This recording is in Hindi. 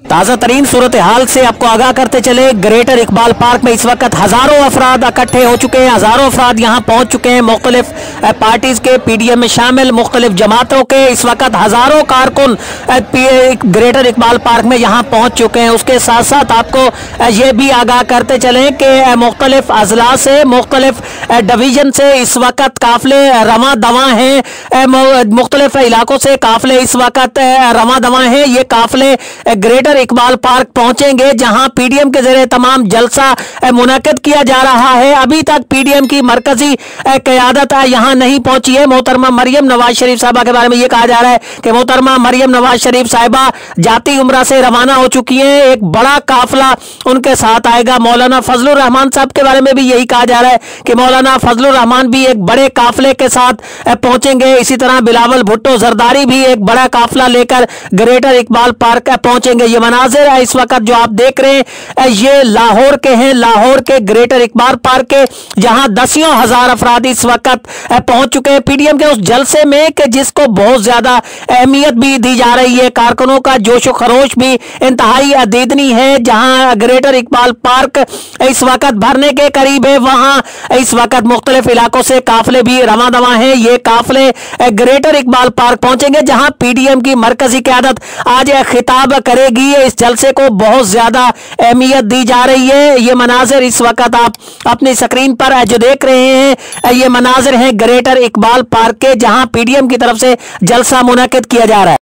ताज़ा तरीन सूरत हाल से आपको आगाह करते चले, ग्रेटर इकबाल पार्क में इस वक्त हजारों अफराद इकट्ठे हो चुके हैं। हजारों अफराद यहाँ पहुंच चुके हैं। मुख्तलिफ पार्टीज के, पीडीएम में शामिल मुख्तलिफ जमातों के इस वक्त हजारों कारकुन ग्रेटर इकबाल पार्क में यहाँ पहुंच चुके हैं। उसके साथ साथ आपको ये भी आगाह करते चले कि मुख्तलिफ अजला से, मुख्तलिफ डिवीजन से इस वक्त काफिले रवां दवा हैं। मुख्तलिफ इलाकों से काफिले इस वक्त रवां दवा हैं। ये काफिले ग्रेटर इकबाल पार्क पहुंचेंगे, जहां पीडीएम के जरिए तमाम जलसा मुनक्किद किया जा रहा है। अभी तक पीडीएम की मरकजी क़यादत यहां नहीं पहुंची है। मोहतरमा मरियम नवाज शरीफ साहबा के बारे में यह कहा जा रहा है कि मोहतरमा मरियम नवाज शरीफ साहिबा जाती उम्रा से रवाना हो चुकी हैं। एक बड़ा काफिला उनके साथ आएगा। मौलाना फजलुर रहमान साहब के बारे में भी यही कहा जा रहा है कि मौलाना फजलुर रहमान भी एक बड़े काफिले के साथ पहुंचेंगे। इसी तरह बिलावल भुट्टो जरदारी भी एक बड़ा काफिला लेकर ग्रेटर इकबाल पार्क पहुंचेंगे। ये मनाजिर है इस वक्त जो आप देख रहे हैं, ये लाहौर के हैं, लाहौर के ग्रेटर इकबाल पार्क के, जहां दसियों हजार अफराद इस वक्त पहुंच चुके हैं पीडीएम के उस जलसे में कि जिसको बहुत ज्यादा अहमियत भी दी जा रही है। कारकुनों का जोशो खरोश भी इंतहाई अदीदनी है। जहां ग्रेटर इकबाल पार्क इस वक्त भरने के करीब है, वहां इस वक्त मुख्तलिफ इलाकों से काफिले भी रवां दवा हैं। ये काफिले ग्रेटर इकबाल पार्क पहुंचेंगे, जहां पीडीएम की मरकजी क़यादत आज खिताब करेगी। इस जलसे को बहुत ज्यादा अहमियत दी जा रही है। ये मनाजिर इस वक्त आप अपनी स्क्रीन पर जो देख रहे हैं, ये मनाजिर हैं ग्रेटर इकबाल पार्क के, जहां पीडीएम की तरफ से जलसा मुनक्किद किया जा रहा है।